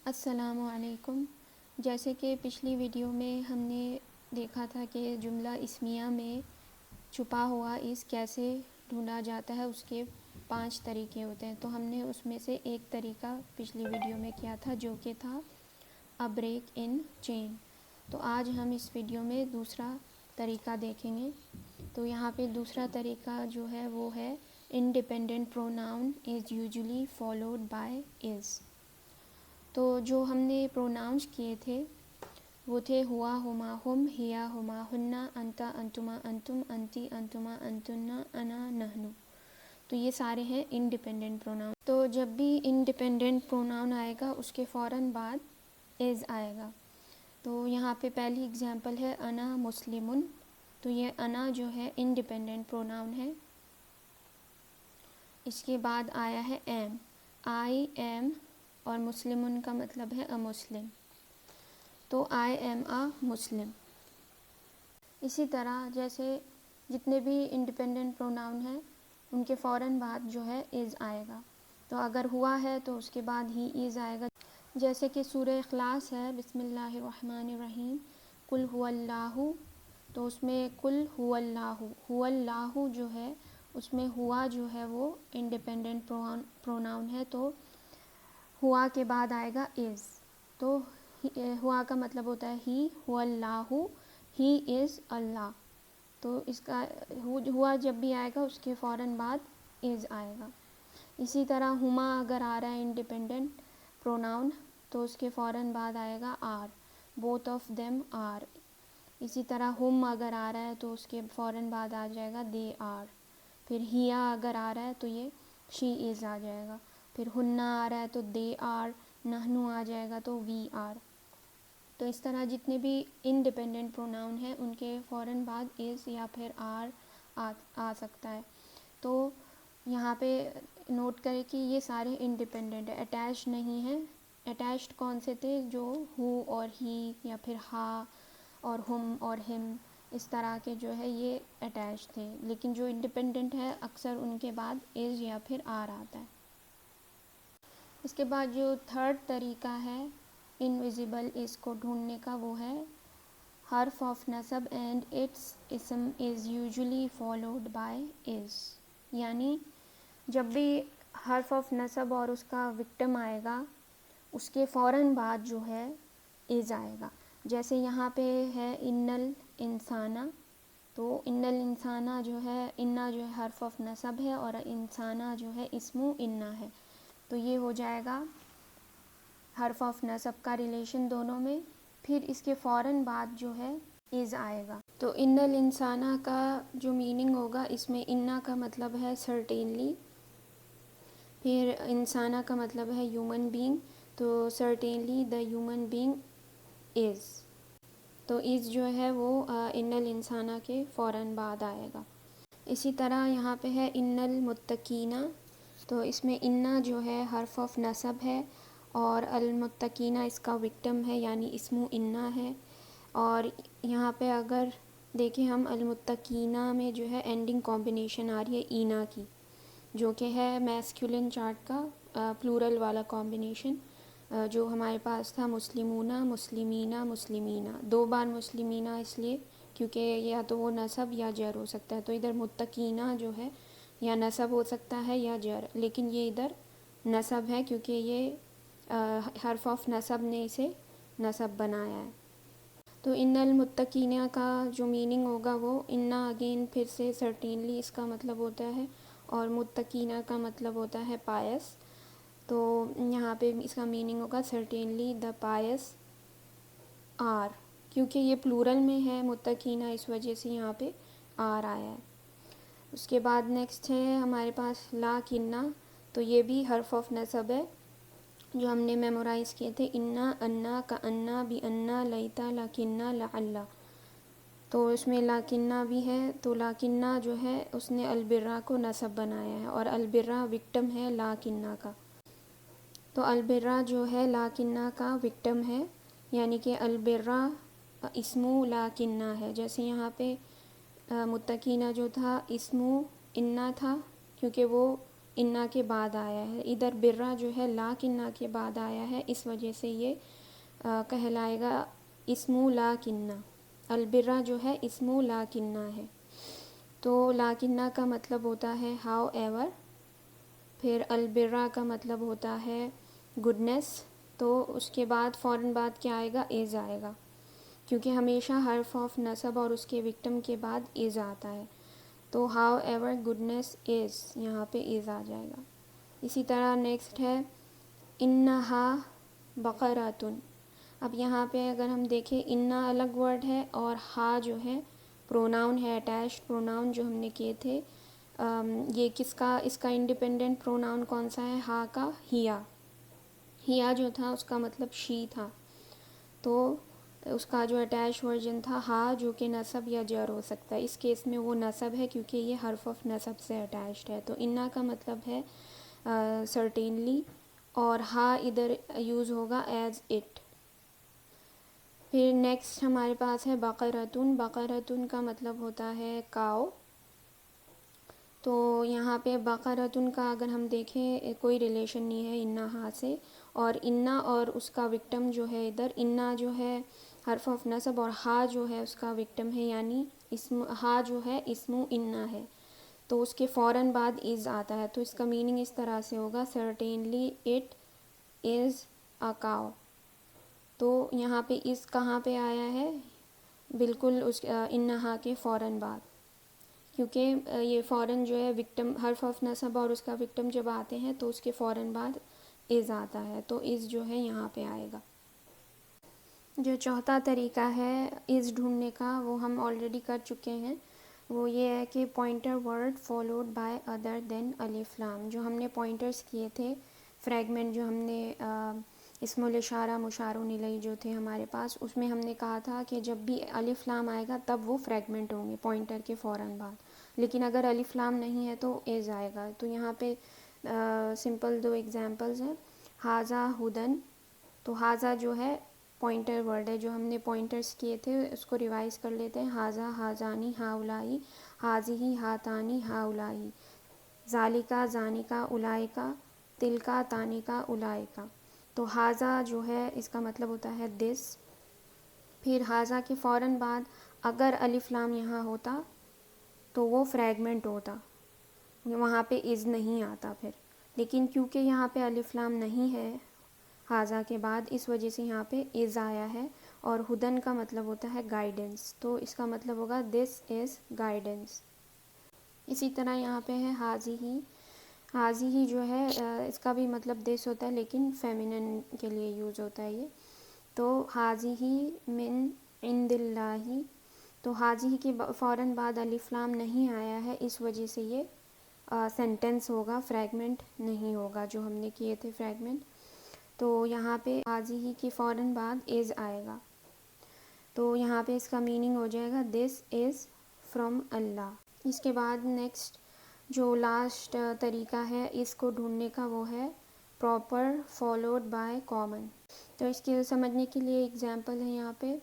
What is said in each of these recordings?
السلام علیکم۔ جیسے کہ پچھلی ویڈیو میں ہم نے دیکھا تھا کہ جملہ اسمیہ میں چھپا ہوا اس کیسے ڈھونڈا جاتا ہے، اس کے 5 طریقے ہوتے ہیں۔ تو ہم نے اس میں سے ایک طریقہ پچھلی ویڈیو میں کیا تھا جو کہ تھا اے بریک ان چین۔ تو آج ہم اس ویڈیو میں دوسرا طریقہ دیکھیں گے۔ تو یہاں پہ دوسرا طریقہ جو ہے وہ ہے independent pronoun is usually followed by is. تو جو ہم نے پروناؤنس کیے تھے وہ تھے ہوا، ہما، ہم، ہیا، ہما، ہننا، انتا، انتما، انتم، انتی، انتما، انتنا، انا، نحنو۔ تو یہ سارے ہیں انڈیپینڈنٹ پروناؤن۔ تو جب بھی انڈیپینڈنٹ پروناؤن آئے گا اس کے فوراً بعد از آئے گا۔ تو یہاں پہ پہلی اگزامپل ہے انا مسلمن۔ تو یہ انا جو ہے انڈیپینڈنٹ پروناؤن ہے۔ اس کے بعد آیا ہے ایم، آئی ایم، اور مسلمن کا مطلب ہے اے مسلم۔ تو آئی ایم اے مسلم۔ اسی طرح جیسے جتنے بھی انڈیپینڈنٹ پروناؤن ہیں ان کے فوراً بعد جو ہے از آئے گا۔ تو اگر ہوا ہے تو اس کے بعد ہی از آئے گا۔ جیسے کہ سورہ اخلاص ہے، بسم اللہ الرحمن الرحیم، قل هو اللہ۔ تو اس میں قل هو اللہ، هو اللہ جو ہے اس میں ہوا جو ہے وہ انڈیپینڈنٹ پروناؤن ہے، تو ہوا کے بعد آئے گا از۔ تو ہوا کا مطلب ہوتا ہے ہی، ہو اللہ، ہی از اللہ۔ تو اس کا ہوا جب بھی آئے گا اس کے فوراً بعد از آئے گا۔ اسی طرح ہما اگر آ رہا ہے انڈیپینڈنٹ پروناؤن تو اس کے فوراً بعد آئے گا are, both of them are. اسی طرح ہم اگر آ رہا ہے تو اس کے فوراً بعد آ جائے گا دے آر۔ پھر ہیا اگر آ رہا ہے تو یہ شی از آ جائے گا۔ پھر ہننا آ رہا ہے تو دے آر، نحنو آ جائے گا تو وی آر۔ تو اس طرح جتنے بھی انڈیپینڈنٹ پروناؤن ہیں ان کے فوراً بعد از یا پھر آر آ سکتا ہے۔ تو یہاں پہ نوٹ کریں کہ یہ سارے انڈیپینڈنٹ ہیں، اٹیچ نہیں ہیں۔ اٹیچڈ کون سے تھے؟ جو ہو اور ہی یا پھر ہا اور ہم اور ہم، اس طرح کے جو ہے یہ اٹیچ تھے۔ لیکن جو انڈیپینڈنٹ ہے اکثر ان کے بعد از یا پھر آر آتا ہے۔ اس کے بعد جو تھرڈ طریقہ ہے انویزیبل از کو ڈھونڈنے کا وہ ہے حرف آف نصب اینڈ اٹس اسم از یوزلی فالوڈ بائی از۔ یعنی جب بھی حرف آف نصب اور اس کا وکٹم آئے گا اس کے فوراً بعد جو ہے از آئے گا۔ جیسے یہاں پہ ہے ان الانسانہ، تو ان الانسانہ جو ہے انا جو ہے حرف آف نصب ہے اور انسانہ جو ہے اسم انا ہے، تو یہ ہو جائے گا حرف آف نصب کا ریلیشن دونوں میں۔ پھر اس کے فوراً بعد جو ہے از آئے گا۔ تو ان الانسانہ کا جو میننگ ہوگا اس میں انا کا مطلب ہے سرٹینلی، پھر انسانہ کا مطلب ہے ہیومن بینگ، تو سرٹینلی دا ہیومن بینگ از۔ تو از جو ہے وہ ان الانسانہ کے فوراً بعد آئے گا۔ اسی طرح یہاں پہ ہے ان المتقینہ، تو اس میں انا جو ہے حرف آف نصب ہے اور المتقینہ اس کا وکٹم ہے یعنی اسم انا ہے۔ اور یہاں پہ اگر دیکھیں ہم المتقینہ میں جو ہے اینڈنگ کمبینیشن آ رہی ہے اینا کی، جو کہ ہے میسکولن چارٹ کا پلورل والا کمبینیشن، جو ہمارے پاس تھا مسلمون، مسلمینہ، مسلمینہ، 2 بار مسلمینہ اس لیے کیونکہ یا تو وہ نصب یا جر ہو سکتا ہے۔ تو ادھر متقینہ جو ہے یا نصب ہو سکتا ہے یا جر، لیکن یہ ادھر نصب ہے کیونکہ یہ حرف آف نصب نے اسے نصب بنایا ہے۔ تو ان المتقینہ کا جو میننگ ہوگا وہ انا اگین پھر سے سرٹینلی اس کا مطلب ہوتا ہے، اور متقینہ کا مطلب ہوتا ہے پائس۔ تو یہاں پہ اس کا میننگ ہوگا سرٹینلی دا پائس آر، کیونکہ یہ پلورل میں ہے متقینہ اس وجہ سے یہاں پہ آر آیا ہے۔ اس کے بعد نیکسٹ ہے ہمارے پاس لاکنہ، تو یہ بھی حرف آف نصب ہے جو ہم نے میمورائز کیے تھے، انا، انا، کانا، بی انا، لیتا، لاکنہ، لعلہ۔ تو اس میں لاکنہ بھی ہے، تو لاکنہ جو ہے اس نے البرہ کو نصب بنایا ہے اور البرہ وکٹم ہے لاکنہ کا۔ تو البرہ جو ہے لاکنہ کا وکٹم ہے، یعنی کہ البرہ اسم لاکنہ ہے۔ جیسے یہاں پہ متقینہ جو تھا اسم انا تھا کیونکہ وہ انا کے بعد آیا ہے. ادھر برا جو ہے لاکنہ کے بعد آیا ہے، اس وجہ سے یہ کہلائے گا اسمو لاکنہ. البرا جو ہے اسمو لاکنہ ہے. تو لاکنہ کا مطلب ہوتا ہے ہاؤ ایور. پھر البرا کا مطلب ہوتا ہے گڈنس. تو اس کے بعد فوراً بعد کیا آئے گا؟ از آئے گا، کیونکہ ہمیشہ حرف آف نصب اور اس کے وکٹم کے بعد از آتا ہے. تو ہاؤ ایور گڈنس از، یہاں پہ از آ جائے گا. اسی طرح نیکسٹ ہے انہا بقراتن. اب یہاں پہ اگر ہم دیکھیں انا الگ ورڈ ہے اور ہا جو ہے پروناؤن ہے، اٹیچڈ پروناؤن جو ہم نے کیے تھے. یہ کس کا، اس کا انڈیپینڈنٹ پروناؤن کون سا ہے؟ ہا کا ہیا. ہیا جو تھا اس کا مطلب شی تھا، تو اس کا جو اٹیچ ورژن تھا ہا، جو کہ نصب یا جر ہو سکتا ہے. اس کیس میں وہ نصب ہے کیونکہ یہ حرف آف نصب سے اٹیچڈ ہے. تو انا کا مطلب ہے سرٹینلی، اور ہا ادھر یوز ہوگا ایز اٹ. پھر نیکسٹ ہمارے پاس ہے بقرتن. بقرتن کا مطلب ہوتا ہے کاؤ. تو یہاں پہ بقرتن کا اگر ہم دیکھیں کوئی ریلیشن نہیں ہے انا ہا سے، اور انا اور اس کا وکٹم جو ہے ادھر انا جو ہے حرف آف نصب اور ہا جو ہے اس کا وکٹم ہے، یعنی اسم ہا جو ہے اسمو انا ہے. تو اس کے فوراً بعد از آتا ہے. تو اس کا میننگ اس طرح سے ہوگا سرٹینلی اٹ از اے کاؤ. تو یہاں پہ از کہاں پہ آیا ہے؟ بالکل اس انہا کے فوراً بعد، کیونکہ یہ فوراً جو ہے وکٹم حرف آف نصب اور اس کا وکٹم جب آتے ہیں تو اس کے فوراً بعد از آتا ہے. تو از جو ہے یہاں پہ آئے گا. جو چوتھا طریقہ ہے از ڈھونڈنے کا وہ ہم آلریڈی کر چکے ہیں. وہ یہ ہے کہ pointer word followed by other than الف لام. جو ہم نے پوائنٹرز کیے تھے فریگمنٹ، جو ہم نے اسم الاشارہ مشار الیہ جو تھے ہمارے پاس، اس میں ہم نے کہا تھا کہ جب بھی الف لام آئے گا تب وہ فریگمنٹ ہوں گے پوائنٹر کے فوراً بعد. لیکن اگر الف لام نہیں ہے تو از آئے گا. تو یہاں پہ سمپل دو ایگزامپلز ہیں. ہاذا ہدن. تو ہاذا جو ہے پوائنٹر ورڈ ہے. جو ہم نے پوائنٹرز کیے تھے اس کو ریوائز کر لیتے ہیں. ہاذا ہاذانی ہاؤلائی، ہاذیہ ہاتانی ہاؤلائی، ذالکا ذانکا اولئکا، تلکا تانکا اولئکا. تو ہاذا جو ہے اس کا مطلب ہوتا ہے دس. پھر ہاذا کے فوراً بعد اگر الف لام یہاں ہوتا تو وہ فریگمنٹ ہوتا، وہاں پہ از نہیں آتا پھر. لیکن کیونکہ یہاں پہ الف لام نہیں ہے ہاذا کے بعد، اس وجہ سے یہاں پہ از آیا ہے. اور ہدن کا مطلب ہوتا ہے گائیڈنس، تو اس کا مطلب ہوگا دس از گائیڈنس. اسی طرح یہاں پہ ہے حاذیہ. حاذیہ جو ہے اس کا بھی مطلب دس ہوتا ہے لیکن فیمینن کے لیے یوز ہوتا ہے یہ. تو حاذیہ من عند اللہ. تو حاذیہ کے فوراً بعد الف لام نہیں آیا ہے، اس وجہ سے یہ سینٹنس ہوگا، فریگمنٹ نہیں ہوگا جو ہم نے کیے تھے فریگمنٹ. تو یہاں پہ حاذیہ کے فوراً بعد از آئے گا. تو یہاں پہ اس کا میننگ ہو جائے گا دس از فرام اللہ. اس کے بعد نیکسٹ جو لاسٹ طریقہ ہے اس کو ڈھونڈنے کا وہ ہے پراپر فالوڈ بائی کامن. تو اس کے سمجھنے کے لیے اگزامپل ہے یہاں پہ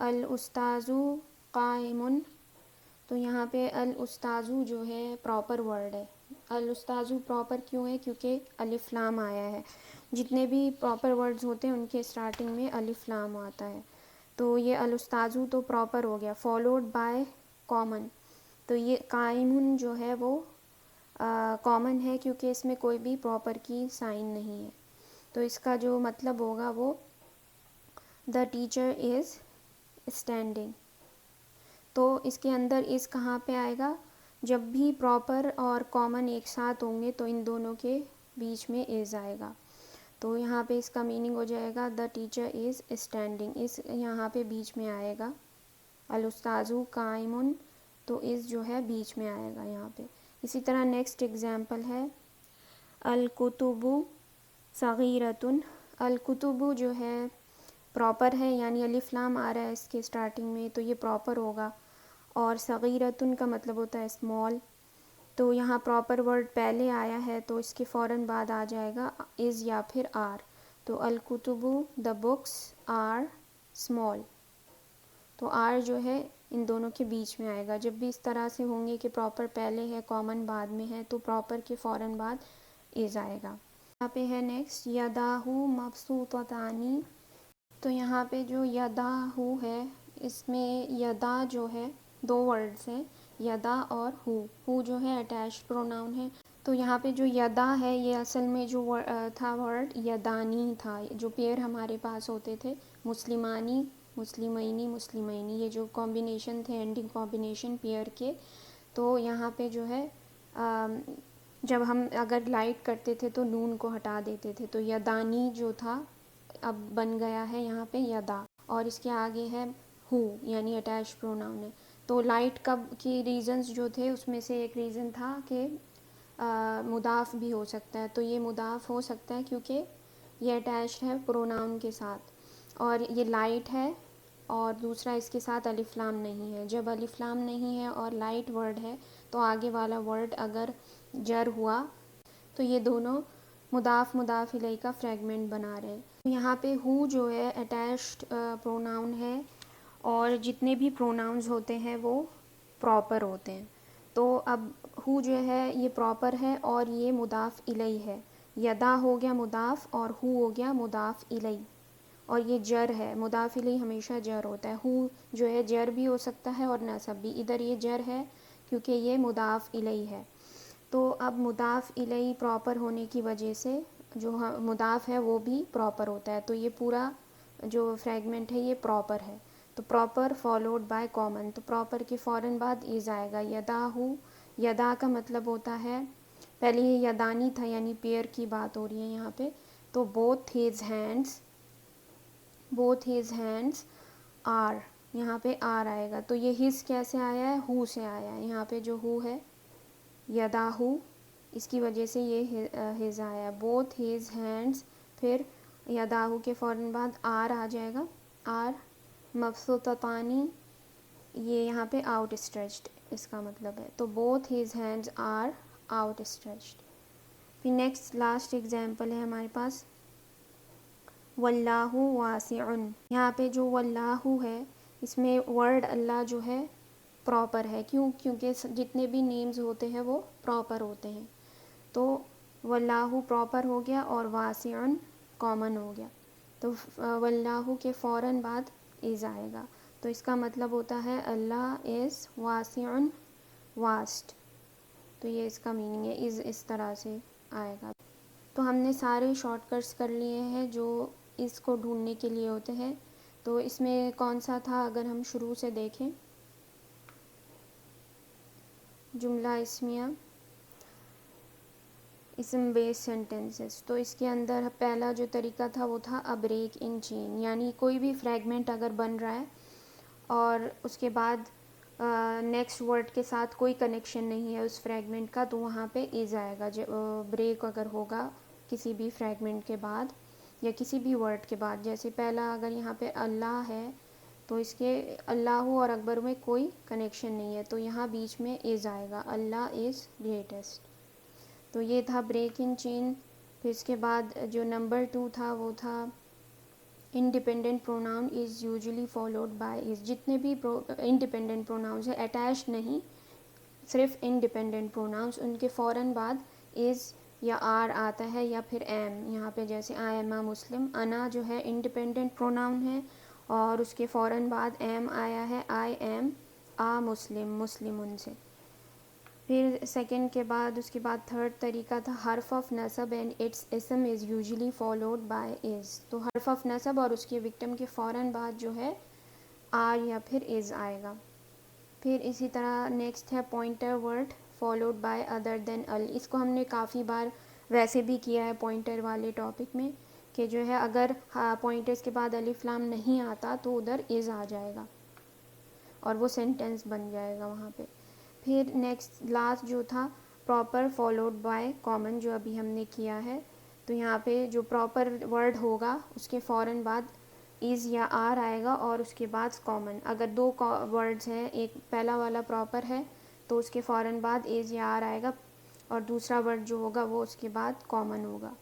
الاستاذ قائم. تو یہاں پہ الاستاذ جو ہے پراپر ورڈ ہے. الاستاذ پراپر کیوں ہے؟ کیونکہ الف لام آیا ہے. جتنے بھی پراپر ورڈز ہوتے ہیں ان کے اسٹارٹنگ میں الف لام آتا ہے. تو یہ الاستاذ تو پراپر ہو گیا. Followed by common. تو یہ قائم جو ہے وہ کامن ہے کیونکہ اس میں کوئی بھی پراپر کی سائن نہیں ہے. تو اس کا جو مطلب ہوگا وہ دا ٹیچر از اسٹینڈنگ. تو اس کے اندر از کہاں پہ آئے گا؟ جب بھی پراپر اور کامن ایک ساتھ ہوں گے تو ان دونوں کے بیچ میں از آئے گا. تو یہاں پہ اس کا میننگ ہو جائے گا دا ٹیچر از اسٹینڈنگ. اس یہاں پہ بیچ میں آئے گا. الاستاذ قائم، تو از جو ہے بیچ میں آئے گا یہاں پہ. اسی طرح نیکسٹ ایگزامپل ہے الکتب صغیرۃ. الکتب جو ہے پراپر ہے، یعنی الف لام آ رہا ہے اس کے اسٹارٹنگ میں تو یہ پراپر ہوگا. اور صغیرۃ کا مطلب ہوتا ہے اسمال. تو یہاں پراپر ورڈ پہلے آیا ہے تو اس کے فوراً بعد آ جائے گا از یا پھر آر. تو الکتب دا بکس آر اسمال. تو آر جو ہے ان دونوں کے بیچ میں آئے گا. جب بھی اس طرح سے ہوں گے کہ پراپر پہلے ہے کامن بعد میں ہے تو پراپر کے فوراً بعد از آئے گا. یہاں پہ ہے نیکسٹ یداہ مبسوطتانی. تو یہاں پہ جو یداہ ہے اس میں یدا جو ہے دو ورڈز ہیں یدا اور ہو جو ہے اٹیچ پروناؤن ہے. تو یہاں پہ جو یدا ہے یہ اصل میں جو تھا ورڈ یدانی تھا. جو پیئر ہمارے پاس ہوتے تھے مسلمانی مسلمینی مسلمینی یہ جو کمبینیشن تھے اینڈنگ کمبینیشن پیئر کے. تو یہاں پہ جو ہے جب ہم اگر لائٹ کرتے تھے تو نون کو ہٹا دیتے تھے. تو یدانی جو تھا اب بن گیا ہے یہاں پہ یدا اور اس کے آگے ہے ہو یعنی اٹیچ پروناؤن ہے. تو لائٹ کب کی ریزنز جو تھے اس میں سے ایک ریزن تھا کہ مضاف بھی ہو سکتا ہے. تو یہ مضاف ہو سکتا ہے کیونکہ یہ اٹیچڈ ہے پروناؤن کے ساتھ اور یہ لائٹ ہے اور دوسرا اس کے ساتھ الف لام نہیں ہے. جب الف لام نہیں ہے اور لائٹ ورڈ ہے تو آگے والا ورڈ اگر جر ہوا تو یہ دونوں مضاف مضاف الیہ کا فریگمنٹ بنا رہے ہیں. یہاں پہ ہو جو ہے اٹیچڈ پروناؤن ہے اور جتنے بھی پروناؤنز ہوتے ہیں وہ پراپر ہوتے ہیں. تو اب ہو جو ہے یہ پراپر ہے اور یہ مضاف الیہ ہے. یدا ہو گیا مضاف اور ہو ہو گیا مضاف الیہ اور یہ جر ہے. مضاف الیہ ہمیشہ جر ہوتا ہے. ہو جو ہے جر بھی ہو سکتا ہے اور نصب بھی. ادھر یہ جر ہے کیونکہ یہ مضاف الیہ ہے. تو اب مضاف الیہ پراپر ہونے کی وجہ سے جو مضاف ہے وہ بھی پراپر ہوتا ہے. تو یہ پورا جو فریگمنٹ ہے یہ پراپر ہے. تو پراپر فالوڈ بائی کامن. تو پراپر کے فوراً بعد از آئے گا. یداہ یدا کا مطلب ہوتا ہے پہلے یہ یدانی تھا یعنی پیئر کی بات ہو رہی ہے یہاں پہ. تو بوتھ ہیز ہینڈس آر یہاں پہ آر آئے گا. تو یہ ہز کیسے آیا ہے ہو سے آیا ہے. یہاں پہ جو ہو ہے یداہو اس کی وجہ سے یہ ہز آیا ہے. بوتھ ہیز ہینڈس پھر یداہو کے فوراً بعد آر آ جائے گا. آر مبسوطتانی یہ یہاں پہ آؤٹ اسٹریچڈ اس کا مطلب ہے. تو both his hands are out stretched. پھر نیکسٹ لاسٹ ایگزامپل ہے ہمارے پاس واللہ واسع. یہاں پہ جو واللہ ہے اس میں ورڈ اللہ جو ہے پراپر ہے. کیونکہ جتنے بھی نیمز ہوتے ہیں وہ پراپر ہوتے ہیں. تو واللہ پراپر ہو گیا اور واسع کامن ہو گیا. تو واللہ کے فوراً بعد از آئے گا. تو اس کا مطلب ہوتا ہے اللہ از واسع واسٹ. تو یہ اس کا میننگ ہے. اس طرح سے آئے گا. تو ہم نے سارے شارٹ کٹس کر لیے ہیں جو اس کو ڈھونڈنے کے لیے ہوتے ہیں. تو اس میں کون سا تھا اگر ہم شروع سے دیکھیں جملہ اسمیہ اسم بیس سینٹینسز. تو اس کے اندر پہلا جو طریقہ تھا وہ تھا اے بریک ان چین یعنی کوئی بھی فریگمنٹ اگر بن رہا ہے اور اس کے بعد نیکسٹ ورڈ کے ساتھ کوئی کنیکشن نہیں ہے اس فریگمنٹ کا تو وہاں پہ از آئے گا. بریک اگر ہوگا کسی بھی فریگمنٹ کے بعد یا کسی بھی ورڈ کے بعد. جیسے پہلا اگر یہاں پہ اللہ ہے تو اس کے اللہ اور اکبر میں کوئی کنیکشن نہیں ہے تو یہاں بیچ میں از آئے گا. اللہ از گریٹسٹ. تو یہ تھا بریک ان چین. پھر اس کے بعد جو نمبر 2 تھا وہ تھا independent pronoun is usually followed by is. جتنے بھی انڈیپینڈنٹ پروناؤنز ہیں اٹیچ نہیں صرف انڈیپینڈنٹ پروناؤنز ان کے فوراً بعد از یا آر آتا ہے یا پھر ایم. یہاں پہ جیسے آئی ایم اے مسلم. انا جو ہے انڈیپینڈنٹ پروناؤن ہے اور اس کے فوراً بعد ایم آیا ہے آئی ایم آ مسلم مسلمن سے. پھر سیکنڈ کے بعد اس کے بعد تھرڈ طریقہ تھا حرف آف نصب اینڈ اٹس اسم از یوزلی فالوڈ بائی از. تو حرف آف نصب اور اس کے وکٹم کے فوراً بعد جو ہے آر یا پھر از آئے گا. پھر اسی طرح نیکسٹ ہے pointer word followed by other than ال. اس کو ہم نے کافی بار ویسے بھی کیا ہے پوائنٹر والے ٹاپک میں کہ جو ہے اگر پوائنٹرز کے بعد الف لام نہیں آتا تو ادھر از آ جائے گا اور وہ سینٹینس بن جائے گا وہاں پہ. پھر نیکسٹ لاسٹ جو تھا پراپر فالوڈ بائی کامن جو ابھی ہم نے کیا ہے. تو یہاں پہ جو پراپر ورڈ ہوگا اس کے فوراً بعد از یا آر آئے گا اور اس کے بعد کامن. اگر دو ورڈز ہیں ایک پہلا والا پراپر ہے تو اس کے فوراً بعد از یا آر آئے گا اور دوسرا ورڈ جو ہوگا وہ اس کے بعد کامن ہوگا.